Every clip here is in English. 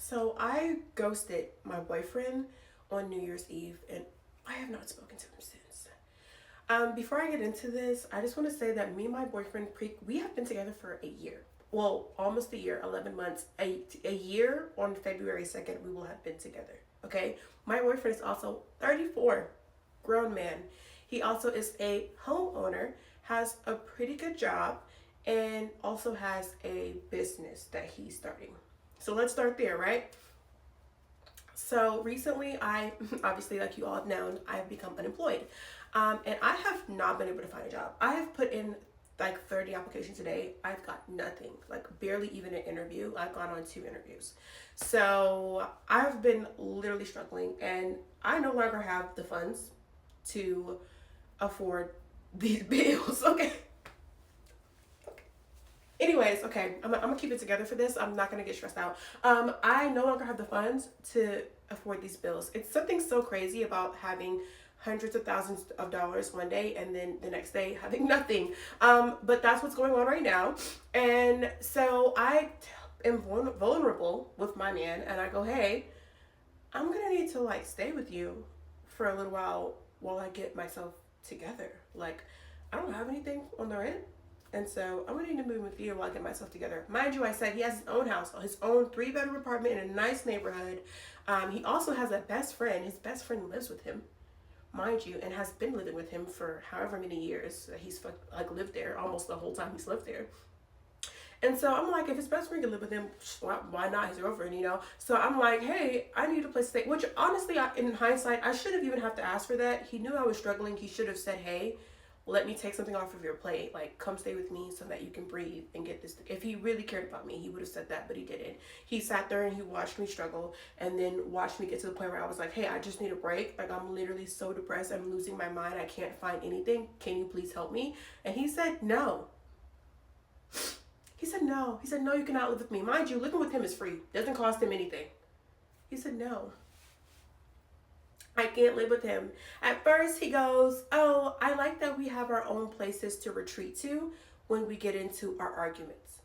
So I ghosted my boyfriend on New Year's Eve, and I have not spoken to him since. Before I get into this, I just want to say that me and my boyfriend, we have been together for a year. Well, almost a year, 11 months. A year on February 2nd, we will have been together. Okay? My boyfriend is also 34, grown man. He also is a homeowner, has a pretty good job, and also has a business that he's starting. So let's start there, right? So recently, I obviously, like you all have known, I've become unemployed. And I have not been able to find a job. I have put in like 30 applications a day. I've got nothing, like barely even an interview. I've gone on 2 interviews. So I've been literally struggling, and I no longer have the funds to afford these bills. Okay. Anyways, okay, I'm gonna keep it together for this. I'm not gonna get stressed out. I no longer have the funds to afford these bills. It's something so crazy about having hundreds of thousands of dollars one day and then the next day having nothing. But that's what's going on right now. And so I am vulnerable with my man, and I go, hey, I'm gonna need to like stay with you for a little while I get myself together. Like, I don't have anything on the rent. And so I'm gonna need to move with you while I get myself together. Mind you, I said he has his own house, his own 3-bedroom apartment in a nice neighborhood. He also has a best friend. His best friend lives with him, mind you, and has been living with him for however many years that he's like lived there, almost the whole time he's lived there. And so I'm like, if his best friend can live with him, why not his girlfriend, you know? So I'm like, hey, I need a place to stay. Which honestly, in hindsight, I should have even have to ask for that. He knew I was struggling. He should have said, hey, let me take something off of your plate. Like, come stay with me so that you can breathe and get this. If he really cared about me, he would have said that, but he didn't. He sat there and he watched me struggle, and then watched me get to the point where I was like, hey, I just need a break. Like, I'm literally so depressed. I'm losing my mind. I can't find anything. Can you please help me? And he said, no. He said, no. He said, no, you cannot live with me. Mind you, living with him is free. Doesn't cost him anything. He said, no. I can't live with him. At first, he goes, oh, I like that we have our own places to retreat to when we get into our arguments.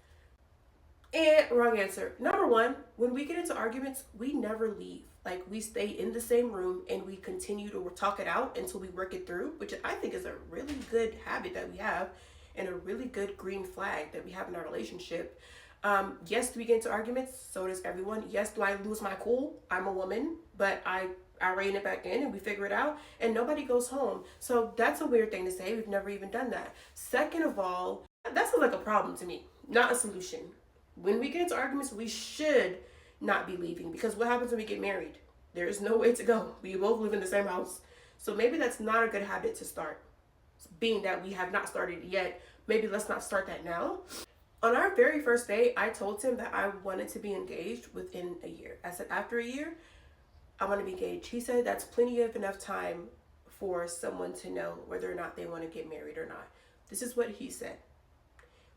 And wrong answer. Number one, when we get into arguments, we never leave. Like, we stay in the same room and we continue to talk it out until we work it through, which I think is a really good habit that we have and a really good green flag that we have in our relationship. Yes, do we get into arguments? So does everyone. Yes, do I lose my cool? I'm a woman, but I rein it back in and we figure it out, and nobody goes home. So that's a weird thing to say. We've never even done that. Second of all, that sounds like a problem to me, not a solution. When we get into arguments, we should not be leaving, because what happens when we get married? There is no way to go. We both live in the same house. So maybe that's not a good habit to start. Being that we have not started yet, maybe let's not start that now. On our very first date, I told him that I wanted to be engaged within a year. I said, after a year, I want to be engaged. He said that's plenty of enough time for someone to know whether or not they want to get married or not. This is what he said.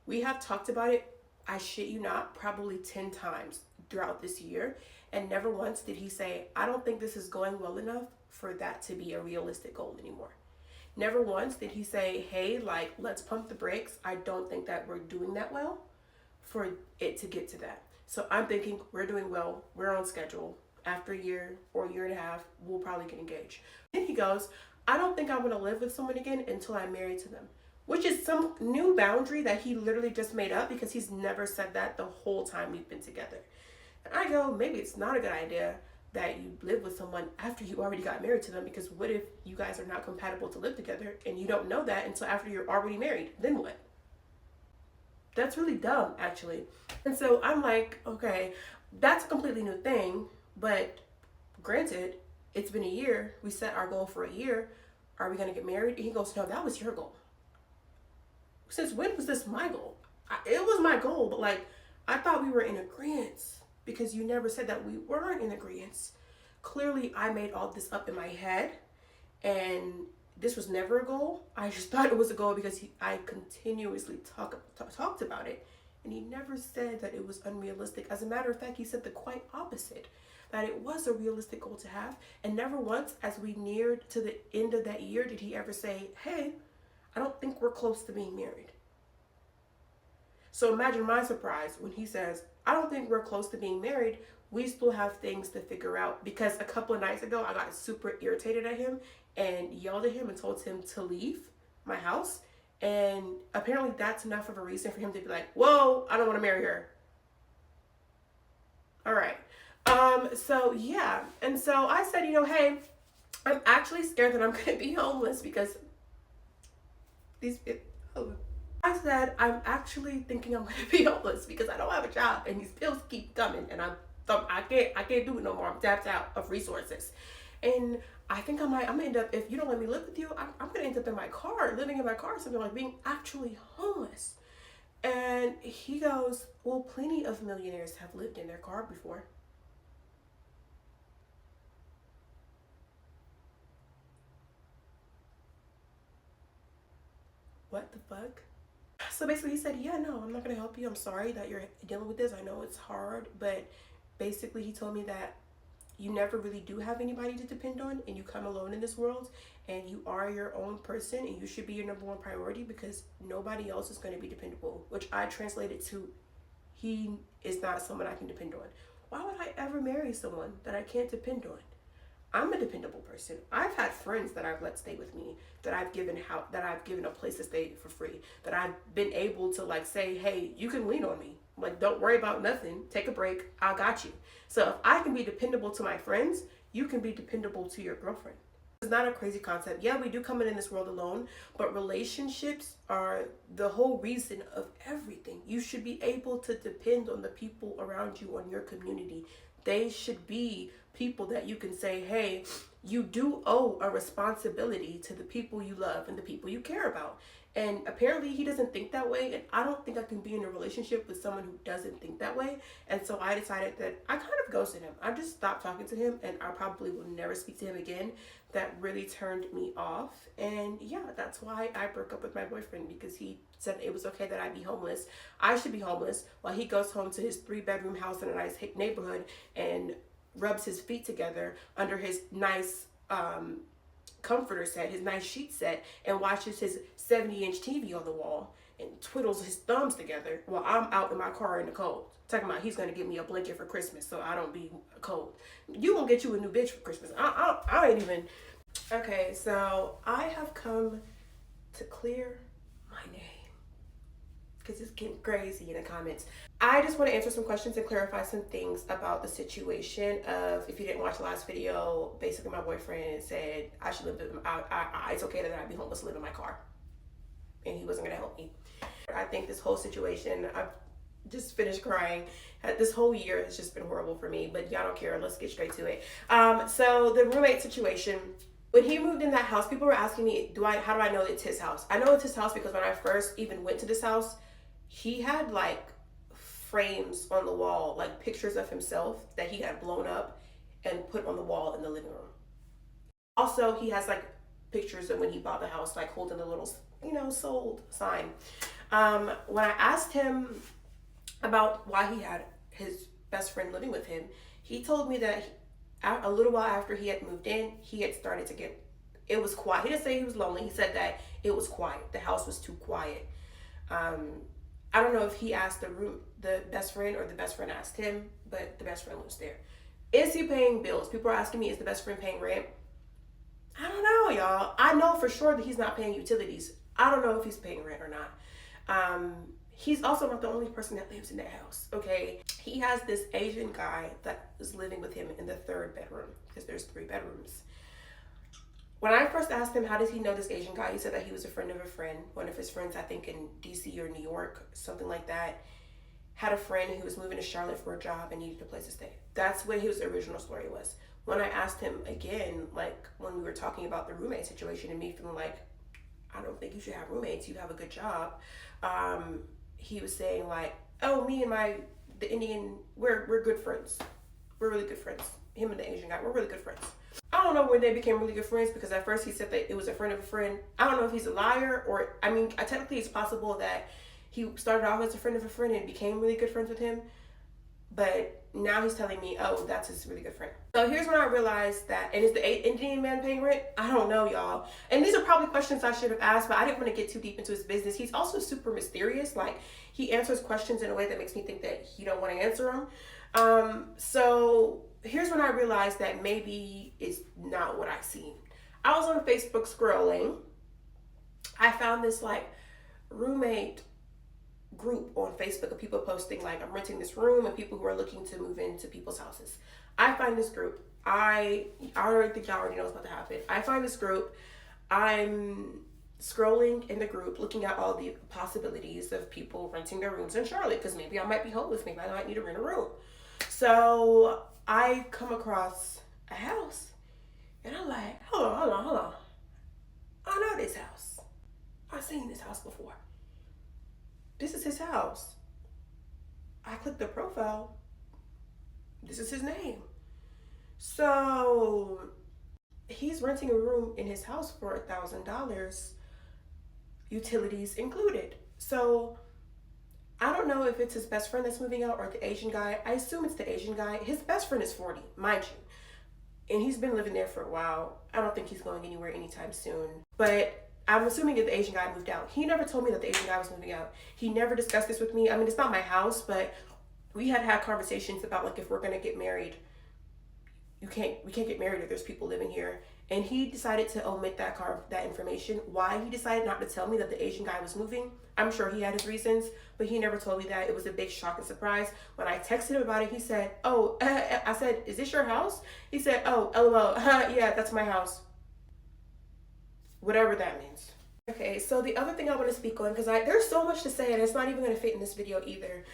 We have talked about it, I shit you not, probably 10 times throughout this year. And never once did he say, I don't think this is going well enough for that to be a realistic goal anymore. Never once did he say, hey, like, let's pump the brakes. I don't think that we're doing that well for it to get to that. So I'm thinking we're doing well. We're on schedule. After a year or a year and a half, we'll probably get engaged. Then he goes, I don't think I want to live with someone again until I'm married to them, which is some new boundary that he literally just made up, because he's never said that the whole time we've been together. And I go, maybe it's not a good idea that you live with someone after you already got married to them, because what if you guys are not compatible to live together and you don't know that until after you're already married? Then what? That's really dumb, actually. And so I'm like, okay, that's a completely new thing. But granted, it's been a year. We set our goal for a year. Are we going to get married? And he goes, no, that was your goal. Since when was this my goal? It was my goal, but like, I thought we were in agreement, because you never said that we weren't in agreement. Clearly, I made all this up in my head, and this was never a goal. I just thought it was a goal because I continuously talked about it, and he never said that it was unrealistic. As a matter of fact, he said the quite opposite, that it was a realistic goal to have. And never once, as we neared to the end of that year, did he ever say, hey, I don't think we're close to being married. So imagine my surprise when he says, I don't think we're close to being married, we still have things to figure out, because a couple of nights ago I got super irritated at him and yelled at him and told him to leave my house. And apparently that's enough of a reason for him to be like, whoa, I don't want to marry her. All right. So yeah. And so I said, hey, I'm actually scared that I'm going to be homeless because I said, I'm actually thinking I'm going to be homeless because I don't have a job and these bills keep coming and I can't do it no more. I'm tapped out of resources. And I think I'm gonna end up, if you don't let me live with you, I'm gonna end up in my car, living in my car, something like being actually homeless. And he goes, well, plenty of millionaires have lived in their car before. What the fuck? So basically he said, yeah, no, I'm not gonna help you. I'm sorry that you're dealing with this. I know it's hard, but basically he told me that you never really do have anybody to depend on and you come alone in this world and you are your own person and you should be your number one priority because nobody else is going to be dependable, which I translated to, he is not someone I can depend on. Why would I ever marry someone that I can't depend on? I'm a dependable person. I've had friends that I've let stay with me, that I've given a place to stay for free, that I've been able to like say, hey, you can lean on me. Like, don't worry about nothing. Take a break. I got you. So if I can be dependable to my friends, you can be dependable to your girlfriend. It's not a crazy concept. Yeah, we do come in this world alone, but relationships are the whole reason of everything. You should be able to depend on the people around you, on your community. They should be people that you can say, hey, you do owe a responsibility to the people you love and the people you care about. And apparently he doesn't think that way, and I don't think I can be in a relationship with someone who doesn't think that way. And so I decided that I kind of ghosted him. I just stopped talking to him, and I probably will never speak to him again. That really turned me off. And yeah, that's why I broke up with my boyfriend, because he said it was okay that I be homeless. I should be homeless while he goes home to his 3-bedroom house in a nice neighborhood and rubs his feet together under his nice comforter set, his nice sheet set, and watches his 70-inch TV on the wall and twiddles his thumbs together while I'm out in my car in the cold. Talking about he's gonna give me a blanket for Christmas so I don't be cold. You gonna get you a new bitch for Christmas. I ain't even. Okay, so I have come to clear my name because it's getting crazy in the comments. I just want to answer some questions and clarify some things about the situation of, if you didn't watch the last video, basically my boyfriend said I should live, it's okay that I'd be homeless, live in my car. And he wasn't going to help me. I think this whole situation, I've just finished crying. This whole year has just been horrible for me, but y'all don't care. Let's get straight to it. So the roommate situation, when he moved in that house, people were asking me, how do I know it's his house? I know it's his house because when I first even went to this house, he had like frames on the wall, like pictures of himself that he had blown up and put on the wall in the living room. Also, he has like pictures of when he bought the house, like holding the little, sold sign. When I asked him about why he had his best friend living with him, he told me that a little while after he had moved in, he had started to it was quiet. He didn't say he was lonely. He said that it was quiet. The house was too quiet. I don't know if he asked the best friend or the best friend asked him, but the best friend was there. Is he paying bills? People are asking me, is the best friend paying rent? I don't know, y'all. I know for sure that he's not paying utilities. I don't know if he's paying rent or not. He's also not the only person that lives in that house, okay? He has this Asian guy that is living with him in the 3rd bedroom, because there's 3 bedrooms. When I first asked him, how does he know this Asian guy? He said that he was a friend of a friend. One of his friends, I think in DC or New York, something like that, had a friend who was moving to Charlotte for a job and needed a place to stay. That's what his original story was. When I asked him again, like when we were talking about the roommate situation and me feeling like, I don't think you should have roommates, you have a good job. He was saying like, oh, me and the Indian, we're good friends. We're really good friends. Him and the Asian guy, we're really good friends. I don't know when they became really good friends, because at first he said that it was a friend of a friend. I don't know if he's a liar or, technically it's possible that he started off as a friend of a friend and became really good friends with him. But now he's telling me, oh, that's his really good friend. So here's when I realized that, and is the Indian man paying rent? I don't know, y'all. And these are probably questions I should have asked, but I didn't want to get too deep into his business. He's also super mysterious. Like, he answers questions in a way that makes me think that he don't want to answer them. So here's when I realized that maybe it's not what I seen. I was on Facebook scrolling. I found this like roommate group on Facebook of people posting like I'm renting this room and people who are looking to move into people's houses. I find this group. I already think y'all already know what's about to happen. I find this group. I'm scrolling in the group, looking at all the possibilities of people renting their rooms in Charlotte because maybe I might be homeless. Maybe I might need to rent a room. So I come across a house and I'm like, hold on. I know this house. I've seen this house before. This is his house. I click the profile. This is his name. So he's renting a room in his house for $1,000, utilities included. So I don't know if it's his best friend that's moving out or the Asian guy. I assume it's the Asian guy. His best friend is 40, mind you. And he's been living there for a while. I don't think he's going anywhere anytime soon. But I'm assuming that the Asian guy moved out. He never told me that the Asian guy was moving out. He never discussed this with me. I mean, it's not my house, but we had conversations about like if we're gonna get married, we can't get married if there's people living here. And he decided to omit that information. Why he decided not to tell me that the Asian guy was moving, I'm sure he had his reasons, but he never told me that. It was a big shock and surprise. When I texted him about it, he said, "Oh," I said, "Is this your house?" He said, "Oh, LOL, yeah, that's my house." Whatever that means. Okay, so the other thing I want to speak on, because there's so much to say and it's not even going to fit in this video either.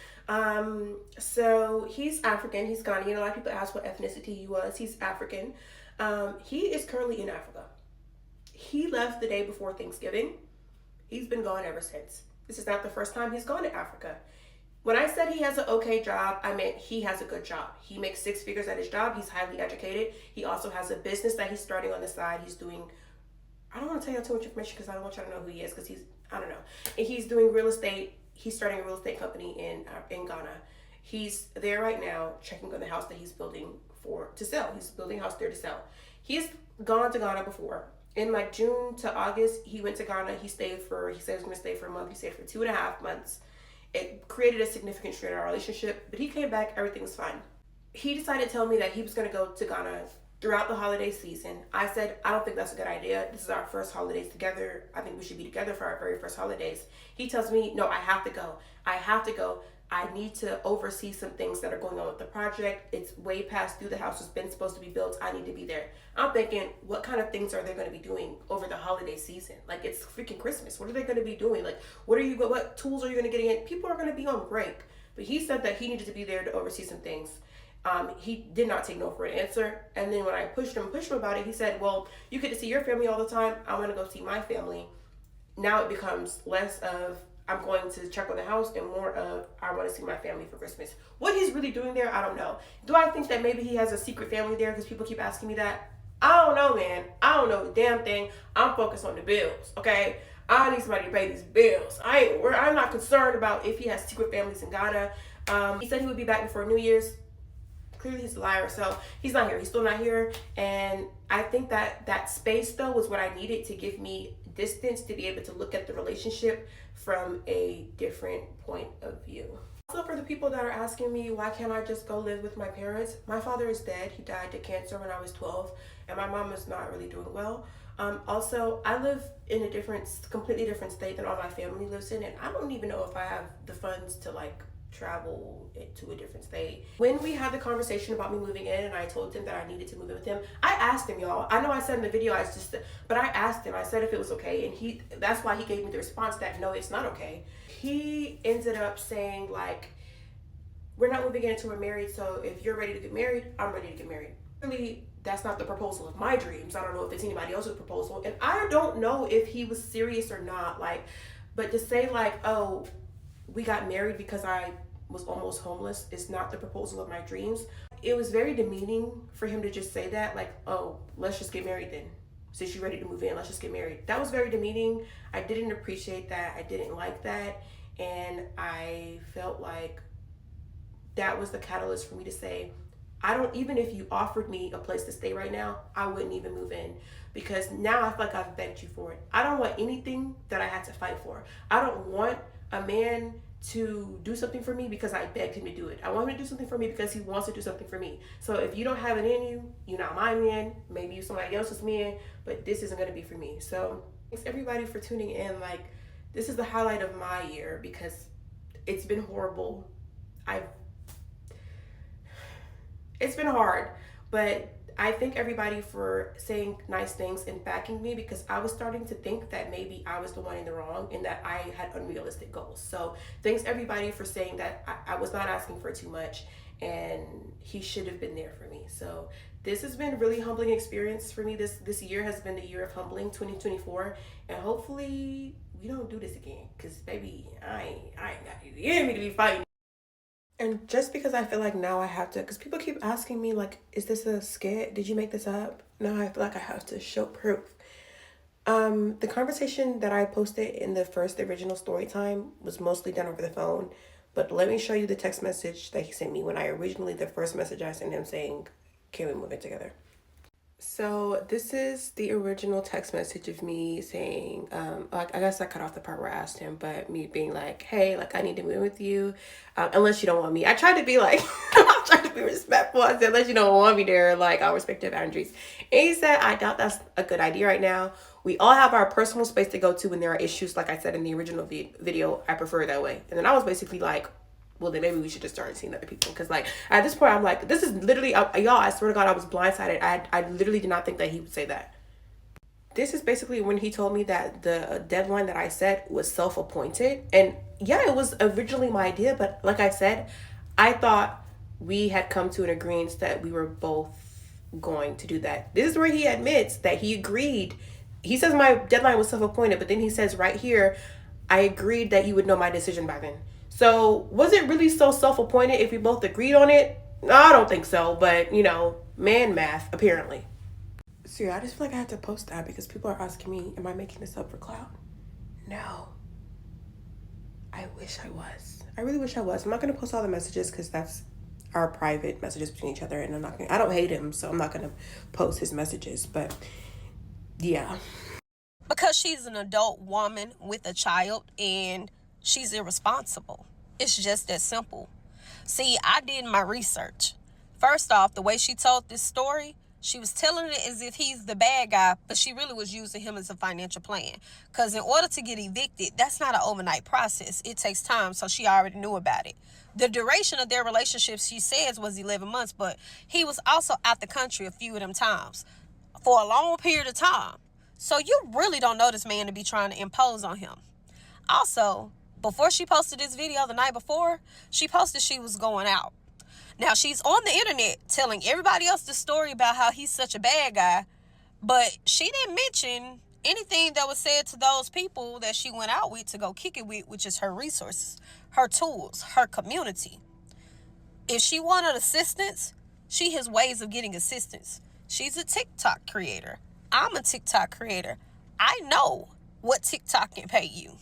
So he's African, he's Ghanaian. A lot of people ask what ethnicity he was. He's African. He is currently in Africa. He left the day before Thanksgiving. He's been gone ever since. This is not the first time he's gone to Africa. When I said he has an okay job, I meant he has a good job. He makes 6 figures at his job. He's highly educated. He also has a business that he's starting on the side. He's doing, I don't want to tell you too much information because I don't want y'all to know who he is because I don't know. And he's doing real estate. He's starting a real estate company in Ghana. He's there right now checking on the house that he's building to sell. He's building a house there to sell. He's gone to Ghana before. In like June to August, he went to Ghana. He said he was going to stay for a month. He stayed for 2.5 months. It created a significant strain in our relationship, but he came back, everything was fine. He decided to tell me that he was going to go to Ghana throughout the holiday season. I said, I don't think that's a good idea. This is our first holidays together. I think we should be together for our very first holidays. He tells me, no, I have to go. I need to oversee some things that are going on with the project. It's way past due. The house has been supposed to be built. I need to be there. I'm thinking, what kind of things are they going to be doing over the holiday season? Like, it's freaking Christmas. What are they going to be doing? Like, what tools are you going to get in? People are going to be on break. But he said that he needed to be there to oversee some things. He did not take no for an answer. And then when I pushed him about it, he said, well, you get to see your family all the time. I want to go see my family. Now it becomes less of, I'm going to check on the house and more of, I want to see my family for Christmas. What he's really doing there, I don't know. Do I think that maybe he has a secret family there because people keep asking me that? I don't know, man. I don't know the damn thing. I'm focused on the bills, okay? I need somebody to pay these bills. I'm not concerned about if he has secret families in Ghana. He said he would be back before New Year's. Clearly he's a liar, so he's not here. He's still not here. And I think that space, though, was what I needed to give me distance to be able to look at the relationship from a different point of view. Also, for the people that are asking me, why can't I just go live with my parents? My father is dead. He died to cancer when I was 12, and my mom is not really doing well. Also, I live in a completely different state than all my family lives in, and I don't even know if I have the funds to travel to a different state. When we had the conversation about me moving in and I told him that I needed to move in with him, I asked him, y'all. I know I said in the video, but I asked him, I said if it was okay, and that's why he gave me the response that no, it's not okay. He ended up saying we're not moving in until we're married, so if you're ready to get married, I'm ready to get married. Really, that's not the proposal of my dreams. I don't know if it's anybody else's proposal, and I don't know if he was serious or not, but to say oh, we got married because I was almost homeless is not the proposal of my dreams. It was very demeaning for him to just say that, oh, let's just get married then. Since you're ready to move in, let's just get married. That was very demeaning. I didn't appreciate that. I didn't like that. And I felt like that was the catalyst for me to say, even if you offered me a place to stay right now, I wouldn't even move in. Because now I feel like I've begged you for it. I don't want anything that I had to fight for. I don't want a man to do something for me because I begged him to do it. I want him to do something for me because he wants to do something for me. So if you don't have it in you, you're not my man. Maybe you're somebody else's man, but this isn't going to be for me. So thanks everybody for tuning in. Like, this is the highlight of my year because it's been horrible. It's been hard, but I thank everybody for saying nice things and backing me because I was starting to think that maybe I was the one in the wrong and that I had unrealistic goals. So thanks everybody for saying that I was not asking for too much and he should have been there for me. So this has been a really humbling experience for me. This year has been the year of humbling, 2024, and hopefully we don't do this again because baby, I ain't got the enemy to be fighting. And just because I feel like now I have to, because people keep asking me, like, is this a skit? Did you make this up? Now I feel like I have to show proof. The conversation that I posted in the first original story time was mostly done over the phone. But let me show you the text message that he sent me when the first message I sent him saying, can we move in together? So this is the original text message of me saying, like, I guess I cut off the part where I asked him, but me being like, hey, like, I need to move with you, unless you don't want me. I tried to be like, I tried to be respectful. I said, unless you don't want me there, like, I'll respect your boundaries. And he said, I doubt that's a good idea right now. We all have our personal space to go to when there are issues. Like I said in the original video, I prefer it that way. And then I was basically like, well, then maybe we should just start seeing other people. Because, like, at this point, I'm like, this is literally, y'all, I swear to God, I was blindsided. I literally did not think that he would say that. This is basically when he told me that the deadline that I set was self-appointed. And yeah, it was originally my idea. But like I said, I thought we had come to an agreement that we were both going to do that. This is where he admits that he agreed. He says my deadline was self-appointed, but then he says right here, I agreed that you would know my decision by then. So was it really so self-appointed if we both agreed on it? No, I don't think so. But, you know, man math, apparently. So yeah, I just feel like I have to post that because people are asking me, am I making this up for clout? No. I wish I was. I really wish I was. I'm not going to post all the messages because that's our private messages between each other. And I don't hate him, so I'm not going to post his messages. But yeah. Because she's an adult woman with a child and she's irresponsible. It's just that simple. See, I did my research. First off, the way she told this story, she was telling it as if he's the bad guy, but she really was using him as a financial plan. Because in order to get evicted, that's not an overnight process. It takes time, so she already knew about it. The duration of their relationship, she says, was 11 months, but he was also out the country a few of them times for a long period of time. So you really don't know this man to be trying to impose on him. Also, before she posted this video the night before, she posted she was going out. Now, she's on the internet telling everybody else the story about how he's such a bad guy, but she didn't mention anything that was said to those people that she went out with to go kick it with, which is her resources, her tools, her community. If she wanted assistance, she has ways of getting assistance. She's a TikTok creator. I'm a TikTok creator. I know what TikTok can pay you.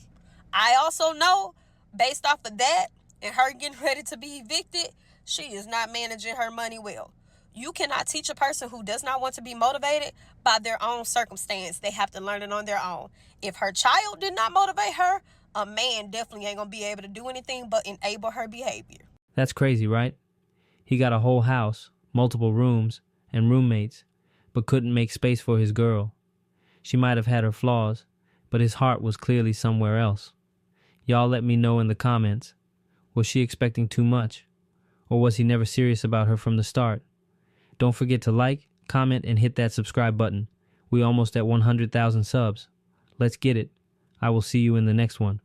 I also know, based off of that and her getting ready to be evicted, she is not managing her money well. You cannot teach a person who does not want to be motivated by their own circumstance. They have to learn it on their own. If her child did not motivate her, a man definitely ain't going to be able to do anything but enable her behavior. That's crazy, right? He got a whole house, multiple rooms, and roommates, but couldn't make space for his girl. She might have had her flaws, but his heart was clearly somewhere else. Y'all let me know in the comments. Was she expecting too much? Or was he never serious about her from the start? Don't forget to like, comment, and hit that subscribe button. We almost at 100,000 subs. Let's get it. I will see you in the next one.